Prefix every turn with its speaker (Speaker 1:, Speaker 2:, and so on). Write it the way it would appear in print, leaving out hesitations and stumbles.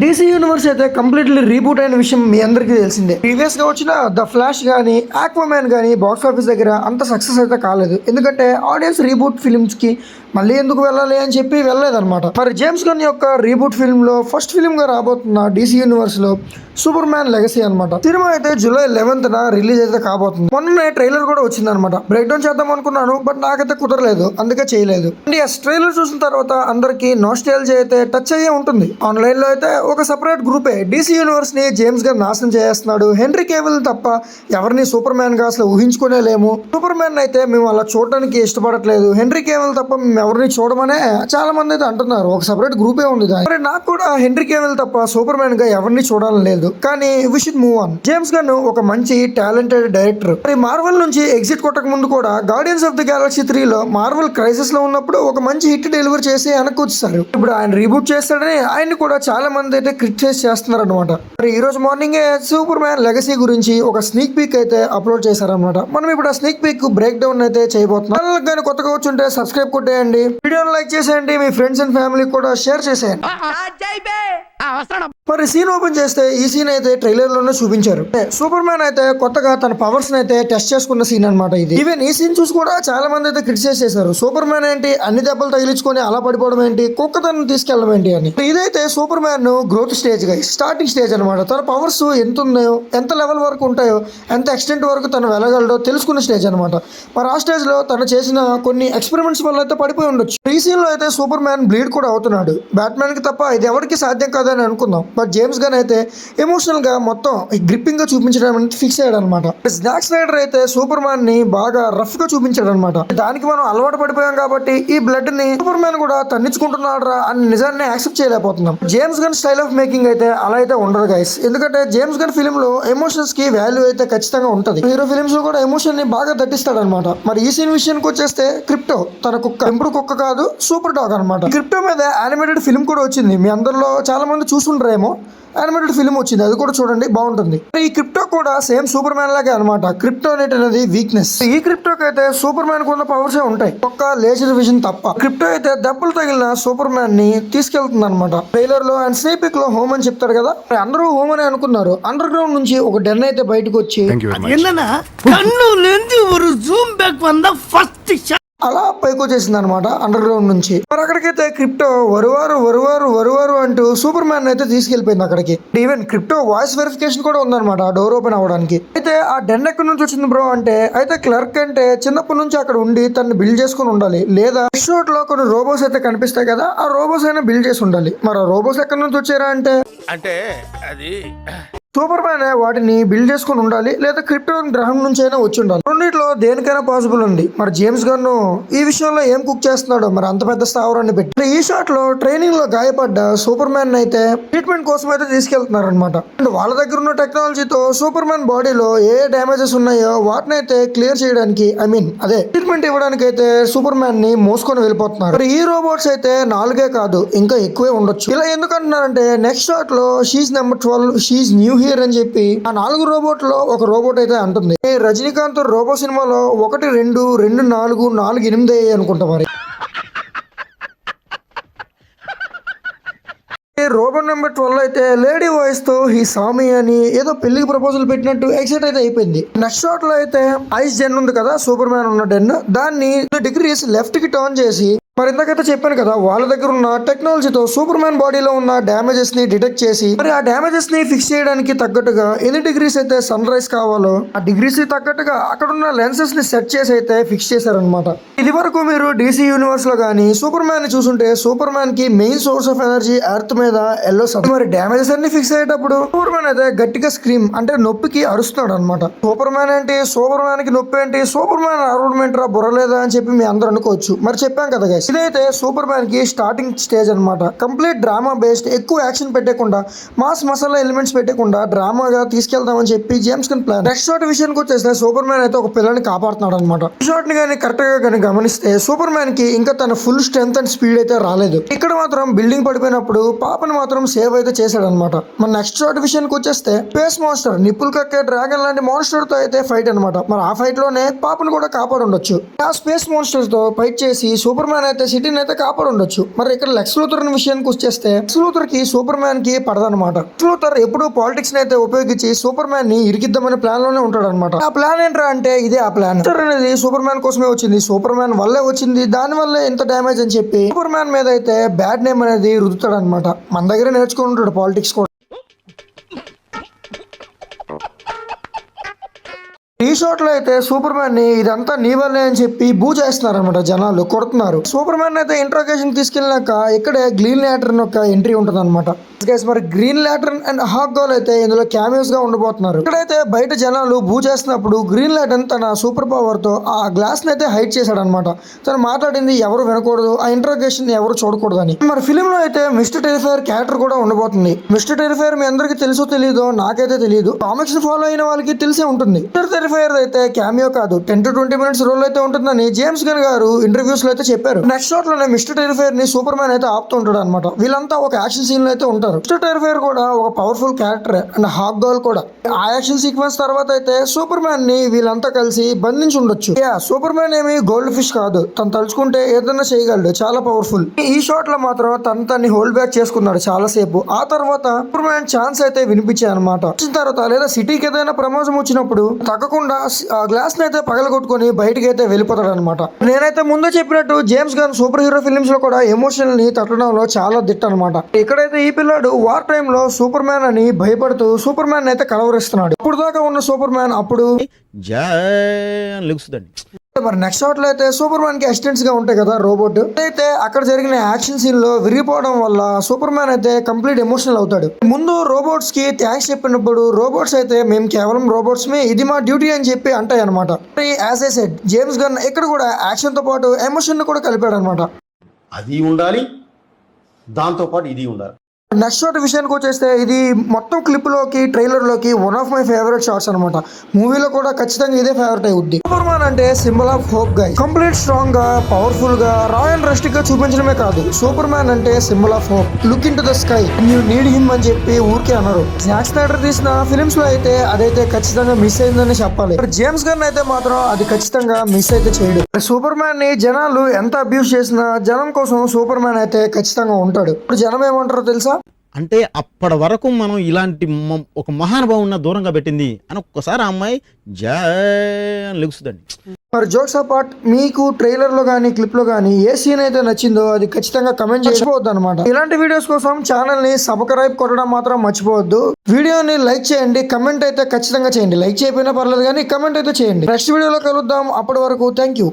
Speaker 1: DC universe అయితే completely reboot అయిన విషయం మీ అందరికీ తెలిసిందే. ప్రీవియస్ గా వచ్చిన ద ఫ్లాష్ గానీ ఆక్వామ్యాన్ గానీ బాక్స్ ఆఫీస్ దగ్గర అంత సక్సెస్ అయితే కాలేదు. ఎందుకంటే ఆడియన్స్ రీబూట్ ఫిల్మ్స్ కి మళ్ళీ ఎందుకు వెళ్ళాలి అని చెప్పి వెళ్ళలేదన్నమాట. మరి జేమ్స్ గన్ యొక్క రీబూట్ ఫిల్మ్ లో ఫస్ట్ ఫిల్మ్ గా రాబోతున్న డీసీ యూనివర్స్ లో సూపర్ మ్యాన్ లెగసీ అనమాట. సినిమా అయితే జూలై 11th రిలీజ్ అయితే కాబోతుంది. మొన్న ట్రైలర్ కూడా వచ్చింది అనమాట. బ్రేక్ డౌన్ చేద్దాం అనుకున్నాను, బట్ నాకైతే కుదరలేదు, అందుకే చేయలేదు. ట్రైలర్ చూసిన తర్వాత అందరికి నోస్టాల్జియా అయితే టచ్ అయ్యే ఉంటుంది. ఆన్లైన్ లో అయితే ఒక సెపరేట్ గ్రూపే డీసీ యూనివర్స్ ని జేమ్స్ గన్ నాశనం చేస్తున్నాడు, హెన్రీ కేవిల్ తప్ప ఎవరిని సూపర్ మ్యాన్ గా అసలు ఊహించుకునేలేము, సూపర్ మ్యాన్ అయితే మేము అలా చూడడానికి ఇష్టపడట్లేదు, హెన్రీ కేవిల్ తప్ప మేము ఎవరిని చూడమనే చాలా మంది అయితే అంటున్నారు. ఒక సెపరేట్ గ్రూపే ఉంది. మరి నాకు కూడా హెన్రీ కేవిల్ తప్ప సూపర్ మ్యాన్ గా ఎవరిని చూడాలని లేదు. కానీ we should move on. James Gunn ఒక మంచి టాలెంటెడ్ డైరెక్టర్. మరి మార్వెల్ నుంచి ఎగ్జిట్ కొట్టక ముందు కూడా గార్డియన్స్ ఆఫ్ ది గెలాక్సీ 3 లో మార్వెల్ క్రైసిస్ లో ఉన్నప్పుడు ఒక మంచి హిట్ డెలివర్ చేసి వెనక్కి వచ్చేసారు. ఇప్పుడు ఆయన రీబూట్ చేస్తాడని ఆయన కూడా చాలా మంది అయితే క్రిటిసైజ్ చేస్తున్నారు అనమాట. మరి ఈ రోజు మార్నింగ్ సూపర్ మ్యాన్ లెగసీ గురించి ఒక స్నీక్ పీక్ అయితే అప్లోడ్ చేశారనమాట. మనం ఇప్పుడు ఆ స్నీక్ పీక్ బ్రేక్ డౌన్ అయితే చేయబోతున్నాం. కానీ కొత్తగా వచ్చుంటే సబ్స్క్రైబ్ కొట్టేయండి, వీడియోని లైక్ చేసేయండి, మీ ఫ్రెండ్స్ అండ్ ఫ్యామిలీ కూడా షేర్ చేసేయండి. మరి సీన్ ఓపెన్ చేస్తే ఈ సీన్ అయితే ట్రైలర్ లోనే చూపించారు. సూపర్ మ్యాన్ అయితే కొత్తగా తన పవర్స్ అయితే టెస్ట్ చేసుకున్న సీన్ అనమాట ఇది. ఈవెన్ ఈ సీన్ చూసి కూడా చాలా మంది అయితే క్రిటిసైజ్ చేశారు. సూపర్ మ్యాన్ ఏంటి అన్ని దెబ్బలు తగిలించుకొని అలా పడిపోవడం ఏంటి, కుక్కతను తీసుకెళ్ళడం ఏంటి అని. ఇదైతే సూపర్ మ్యాన్ గ్రోత్ స్టేజ్ గా స్టార్టింగ్ స్టేజ్ అనమాట. తన పవర్స్ ఎంత ఉన్నాయో, ఎంత లెవెల్ వరకు ఉంటాయో, ఎంత ఎక్స్టెంట్ వరకు తను వెళ్ళగలడో తెలుసుకున్న స్టేజ్ అనమాట. మరి ఆ స్టేజ్ లో తను చేసిన కొన్ని ఎక్స్పెరిమెంట్స్ వల్ల అయితే పడిపోయి ఉండొచ్చు. ఈ సీన్ లో అయితే సూపర్ మ్యాన్ బ్లీడ్ కూడా అవుతున్నాడు. బ్యాట్మ్యాన్ కి తప్ప ఇది ఎవరికి సాధ్యం కాదని అనుకుందాం. బట్ జేమ్స్ గన్ అయితే ఎమోషనల్ గా మొత్తం గ్రిప్పింగ్ గా చూపించడం ఫిక్స్ అయ్యాడు అనమాట. జాక్ స్నైడర్ అయితే సూపర్ మ్యాన్ ని బాగా రఫ్ గా చూపించాడు అనమాట. దానికి మనం అలవాటు పడిపోయాం కాబట్టి ఈ బ్లడ్ ని సూపర్ మ్యాన్ కూడా తన్నించుకుంటున్నాడు అని నిజాన్ని యాక్సెప్ట్ చేయలేకపోతున్నాం. James gun style of making అయితే అలా అయితే ఉండదు గైస్. ఎందుకంటే జేమ్స్ గన్ ఫిల్మ్ లో ఎమోషన్స్ కి వాల్యూ అయితే ఖచ్చితంగా ఉంటది. హీరో ఫిల్మ్స్ లో కూడా ఎమోషన్ ని బాగా దట్టిస్తాడు అనమాట. మరి ఈ సీన్ విషయానికి వచ్చేస్తే క్రిప్టో తన కుక్క, పెంపుడు కుక్క కాదు సూపర్ డాగ్ అనమాట. క్రిప్టో మీద యానిమేటెడ్ ఫిల్మ్ కూడా వచ్చింది. మీ అందరిలో చాలా మంది చూసుంటారేమో. యానిమేటెడ్ ఫిల్మ్ వచ్చింది, అది కూడా చూడండి, బాగుంటుంది. ఈ క్రిప్టో కూడా సేమ్ సూపర్ మ్యాన్ లాగే అనమాట. క్రిప్టో అనేది వీక్నెస్. ఈ క్రిప్టోకి అయితే సూపర్ మ్యాన్ ఉన్న పవర్స్ ఉంటాయి, ఒక్క లేజర్ విజన్ తప్ప. క్రిప్టో అయితే దెబ్బలు తగిలిన సూపర్ మ్యాన్ ని తీసుకెళ్తుంది అనమాట. ట్రైలర్ లో అండ్ స్నేపిక్ లో హోమ్ అని చెప్తారు కదా, అందరూ హోమ్ అని అనుకున్నారు. అండర్ గ్రౌండ్ నుంచి ఒక డెన్ అయితే బయటకు వచ్చి అలా పైకి వచ్చేసింది అనమాట అండర్ గ్రౌండ్ నుంచి. మరి అక్కడికైతే క్రిప్టో వరువారు అంటూ సూపర్ మ్యాన్ అయితే తీసుకెళ్లిపోయింది అక్కడికి. ఈవెన్ క్రిప్టో వాయిస్ వెరిఫికేషన్ కూడా ఉందన్నమాట డోర్ ఓపెన్ అవ్వడానికి. అయితే ఆ డెన్ ఎక్కడి నుంచి వచ్చింది బ్రో అంటే, అయితే క్లర్క్ అంటే చిన్నప్పటి నుంచి అక్కడ ఉండి తను బిల్డ్ చేసుకుని ఉండాలి, లేదా షోట్ లో కొన్ని రోబోస్ అయితే కనిపిస్తాయి కదా, ఆ రోబోస్ అయినా బిల్డ్ చేసి ఉండాలి. మరి ఆ రోబోస్ ఎక్కడి నుంచి వచ్చారా అంటే అది సూపర్ మ్యాన్ వాటిని బిల్డ్ చేసుకుని ఉండాలి, లేదా క్రిప్టో గ్రహం నుంచి అయినా వచ్చి ఉండాలి. రెండిట్లో దేనికైనా పాసిబుల్ ఉంది. మరి జేమ్స్ గన్ ఈ విషయంలో ఏం కుక్ చేస్తున్నాడో, మరి అంత పెద్ద స్థావరాన్ని పెట్టి ఈ షాట్ లో ట్రైనింగ్ లో గాయపడ్డ సూపర్ మ్యాన్ అయితే ట్రీట్మెంట్ కోసం అయితే తీసుకెళ్తున్నారు అనమాట. అండ్ వాళ్ళ దగ్గర ఉన్న టెక్నాలజీతో సూపర్ మ్యాన్ బాడీలో ఏ డ్యామేజెస్ ఉన్నాయో వాటిని అయితే క్లియర్ చేయడానికి, అదే ట్రీట్మెంట్ ఇవ్వడానికి అయితే సూపర్ మ్యాన్ ని మోసుకొని వెళ్ళిపోతున్నారు. మరి ఈ రోబోట్స్ అయితే 4 కాదు ఇంకా ఎక్కువే ఉండొచ్చు. ఇలా ఎందుకు అంటున్నారంటే, నెక్స్ట్ షాట్ లో షీజ్ నెంబర్ 12, షీజ్ న్యూ అని చెప్పి ఆ 4 రోబోట్ లో ఒక రోబోట్ అయితే అంటుంది. రజనీకాంత్ రోబో సినిమాలో 1, 2, 2, 4, 4, 8 అనుకుంటా. మరి రోబోట్ నెంబర్ 12 అయితే లేడీ వాయిస్ తో ఈ సామి అని ఏదో పెళ్లికి ప్రపోజల్ పెట్టినట్టు ఎక్సైట్ అయితే అయిపోయింది. నెక్స్ట్ షాట్ లో అయితే ఐస్ డెన్ ఉంది కదా, సూపర్ మ్యాన్ ఉన్న డెన్, దాన్ని degrees లెఫ్ట్ కి టర్న్ చేసి, మరి ఇందాకైతే చెప్పాను కదా వాళ్ళ దగ్గర ఉన్న టెక్నాలజీతో సూపర్ మ్యాన్ బాడీలో ఉన్న డ్యామేజెస్ ని డిటెక్ట్ చేసి, మరి ఆ డ్యామేజెస్ ని ఫిక్స్ చేయడానికి తగ్గట్టుగా ఎన్ని డిగ్రీస్ అయితే సన్ రైజ్ కావాలో ఆ డిగ్రీస్ తగ్గట్టుగా అక్కడ ఉన్న లెన్సెస్ ని సెట్ చేసి అయితే ఫిక్స్ చేశారనమాట. ఇది వరకు మీరు డీసీ యూనివర్స్ లో గానీ సూపర్ మ్యాన్ ని చూసుంటే, సూపర్ మ్యాన్ కి main source of energy earth మీద ఎల్లో సన్. మరి డ్యామేజెస్ అన్ని ఫిక్స్ అయ్యేటప్పుడు సూపర్ మ్యాన్ అయితే గట్టిగా స్క్రీమ్ అంటే నొప్పికి అరుస్తున్నాడు అనమాట. సూపర్ మ్యాన్ ఏంటి, సూపర్ మ్యాన్ కి నొప్పి ఏంటి, సూపర్ మ్యాన్ అరవడమెంట్ రా బుర్రలేదా అని చెప్పి మీ అందరూ అనుకోవచ్చు. మరి చెప్పాం కదా గైస్, ఇదైతే సూపర్ మ్యాన్ కి స్టార్టింగ్ స్టేజ్ అనమాట. కంప్లీట్ డ్రామా బేస్డ్, ఎక్కువ యాక్షన్ పెట్టకుండా, మాస్ మసాలా ఎలిమెంట్స్ పెట్టకుండా డ్రామాగా తీసుకెళ్దామని చెప్పి James gun plan. Next shot విషయానికి వచ్చేస్తే సూపర్ మ్యాన్ అయితే ఒక పిల్లని కాపాడుతున్నాడు అనమాట. ఈ షాట్ ని కానీ కరెక్ట్ గా కానీ గమనిస్తే సూపర్ మ్యాన్ కి ఇంకా తన ఫుల్ స్ట్రెంత్ అండ్ స్పీడ్ అయితే రాలేదు. ఇక్కడ మాత్రం బిల్డింగ్ పడిపోయినప్పుడు పాపని మాత్రం సేవ్ అయితే చేశాడు అనమాట. మన నెక్స్ట్ షాట్ విషయానికి వచ్చేస్తే స్పేస్ మాన్స్టర్, నిప్పుల్ కక్కే డ్రాగన్ లాంటి మాన్స్టర్ తో అయితే ఫైట్ అనమాట. మరి ఆ ఫైట్ లోనే పాపను కూడా కాపాడుండొచ్చు. ఆ స్పేస్ మాన్స్టర్ తో ఫైట్ చేసి సూపర్ మ్యాన్ అయితే అయితే సిటీని అయితే కాపాడు ఉండొచ్చు. మరి ఇక్కడ లెక్స్ లూథర్ విషయానికి వచ్చేస్తే లెక్స్ లూథర్ కి సూపర్ మ్యాన్ కి పడదనమాట. లెక్స్ లూథర్ ఎప్పుడు పాలిటిక్స్ ని అయితే ఉపయోగించి సూపర్ మ్యాన్ ని ఇరికిద్దామనే ప్లాన్ లోనే ఉంటాడు అనమాట. ఆ ప్లాన్ ఏంట్రా అంటే ఇదే ఆ ప్లాన్. అనేది సూపర్ మ్యాన్ కోసమే వచ్చింది, సూపర్ మ్యాన్ వల్లే వచ్చింది, దాని వల్లే ఇంత డ్యామేజ్ అని చెప్పి సూపర్ మ్యాన్ మీద అయితే బ్యాడ్ నేమ్ అనేది రుద్దుతాడు అనమాట. మన దగ్గర నేర్చుకుని ఉంటాడు పాలిటిక్స్ కూడా. ఈ షాట్ లో అయితే సూపర్ మ్యాన్ ని ఇదంతా నీ వల్లే అని చెప్పి బూ చేస్తున్నారు అనమాట, జనాలు కొడుతున్నారు. సూపర్ మ్యాన్ అయితే ఇంట్రోగేషన్ తీసుకెళ్ళినాక ఇక్కడే గ్రీన్ ల్యాంటర్న్ యొక్క ఎంట్రీ ఉంటుంది అనమాట. మరి Green Lantern and Hawkgirl అయితే ఇందులో క్యామియోస్ గా ఉండబోతున్నారు. ఇక్కడైతే బయట జనాలు బూ చేస్తున్నప్పుడు గ్రీన్ ల్యాంటర్న్ తన సూపర్ పవర్ తో ఆ గ్లాస్ ని అయితే హైడ్ చేశాడు అనమాట. తను మాట్లాడింది ఎవరు వినకూడదు, ఆ ఇంట్రోగేషన్ ఎవరు చూడకూడదు అని. మరి ఫిలిం లో అయితే మిస్టర్ టెరిఫైర్ క్యారెక్టర్ కూడా ఉండబోతుంది. మిస్టర్ టెరిఫైర్ మీ అందరికి తెలుసో తెలీదో నాకైతే తెలియదు, కామిక్స్ ఫాలో అయిన వాళ్ళకి తెలిసే ఉంటుంది. మిస్టర్ టెరిఫైర్ అయితే క్యామియో కాదు, 10 to 20 minutes రోల్ అయితే ఉంటుందని జేమ్స్ గన్ గారు ఇంటర్వ్యూస్ లో అయితే చెప్పారు. నెక్స్ట్ షాట్ లోనే మిస్టర్ టెరిఫైర్ ని సూపర్ మ్యాన్ అయితే ఆపుతూ ఉంటాడు అనమాట. వీళ్ళంతా ఒక యాక్షన్ సీన్ లో అయితే ఉంటారు. మిస్టర్ టెరిఫైర్ కూడా ఒక powerful character and Hawkgirl కూడా. ఆ యాక్షన్ సీక్వెన్స్ తర్వాత అయితే సూపర్ మ్యాన్ ని వీళ్ళంతా కలిసి బంధించి ఉండొచ్చు. సూపర్ మ్యాన్ ఏమి గోల్డ్ ఫిష్ కాదు, తను తలుచుకుంటే ఏదైనా చేయగలడు, చాలా పవర్ఫుల్. ఈ షాట్ లో మాత్రం తన్ని హోల్డ్ బ్యాక్ చేసుకున్నాడు చాలా సేపు. ఆ తర్వాత సూపర్ మ్యాన్ ఛాన్స్ అయితే వినిపించాయి అనమాట. వచ్చిన తర్వాత లేదా సిటీకి ఏదైనా ప్రమాదం వచ్చినప్పుడు తగ్గకుండా ఆ గ్లాస్ ని అయితే పగలగొట్టుకొని బయటకి అయితే వెళ్ళిపోతాడు అనమాట. నేనైతే ముందే చెప్పినట్టు James gun super hero films లో కూడా ఎమోషనల్ ని తట్టడంలో చాలా దిట్ట అనమాట. ఇక్కడైతే ఈ పిల్లాడు వార్ టైమ్ లో సూపర్ మ్యాన్ అని భయపడుతూ సూపర్ మ్యాన్ అయితే కలవరిస్తున్నాడు. ఇప్పుడు దాకా ఉన్న సూపర్ మ్యాన్ అప్పుడు మరి నెక్స్ట్ షాట్ లో అయితే సూపర్ మ్యాన్ కి అసిస్టెంట్స్ గా ఉంటాయి కదా రోబోట్, అయితే అక్కడ జరిగిన యాక్షన్ సీన్ లో విరిగిపోవడం వల్ల సూపర్ మ్యాన్ అయితే కంప్లీట్ ఎమోషనల్ అవుతాడు. ముందు రోబోట్స్ కి థ్యాంక్స్ చెప్పినప్పుడు రోబోట్స్ అయితే మేము కేవలం రోబోట్స్ మే, ఇది మా డ్యూటీ అని చెప్పి అంటాయి అనమాట. As a said James gun ఇక్కడ కూడా యాక్షన్ తో పాటు ఎమోషన్ ని కూడా కలిపాడు అనమాట.
Speaker 2: అది ఉండాలి, దాంతో పాటు ఇది ఉండాలి.
Speaker 1: నెక్స్ట్ షాట్ విషయానికి వచ్చేస్తే ఇది మొత్తం క్లిప్ లోకి ట్రైలర్ లోకి one of my favourite shots అనమాట. మూవీలో కూడా ఖచ్చితంగా ఇదే ఫేవరెట్ అవుద్ది. సూపర్ మ్యాన్ అంటే symbol of hope guy. Complete strong గా, పవర్ఫుల్ గా, రాయల్ అండ్ రస్టిక్ గా చూపించడమే కాదు, సూపర్ మ్యాన్ అంటే symbol of hope. Look in to the sky, you need him అని చెప్పి ఊరికే అన్నారు. జాక్ స్నైడర్ తీసిన ఫిలిమ్స్ లో అయితే అదైతే ఖచ్చితంగా మిస్ అయిందని చెప్పాలి. జేమ్స్ గన్ అయితే మాత్రం అది ఖచ్చితంగా మిస్ అయితే చేయడు. సూపర్ మ్యాన్ ని జనాలు ఎంత అబ్యూస్ చేసినా జనం కోసం సూపర్ మ్యాన్ అయితే ఖచ్చితంగా ఉంటాడు. ఇప్పుడు జనం ఏమంటారో తెలుసా?
Speaker 3: అంటే అప్పటి వరకు మనం ఇలాంటి ఒక మహానుభావున్న దూరంగా పెట్టింది అని ఒక్కసారి ఆ అమ్మాయి లెగుస్తుందండి.
Speaker 1: మరి జోక్స్ అపార్ట్, మీకు ట్రైలర్ లో గానీ క్లిప్ లో గానీ ఏ సీన్ అయితే నచ్చిందో అది ఖచ్చితంగా కమెంట్ చేయకపోవద్దు అనమాట. ఇలాంటి వీడియోస్ కోసం ఛానల్ ని సబ్స్క్రైబ్ కొట్టడం మాత్రం మర్చిపోవద్దు. వీడియోని లైక్ చేయండి, కమెంట్ అయితే ఖచ్చితంగా చేయండి. లైక్ చేయకపోయినా పర్లేదు కానీ కమెంట్ అయితే చేయండి. నెక్స్ట్ వీడియోలో కలుద్దాం, అప్పటి వరకు థ్యాంక్ యూ.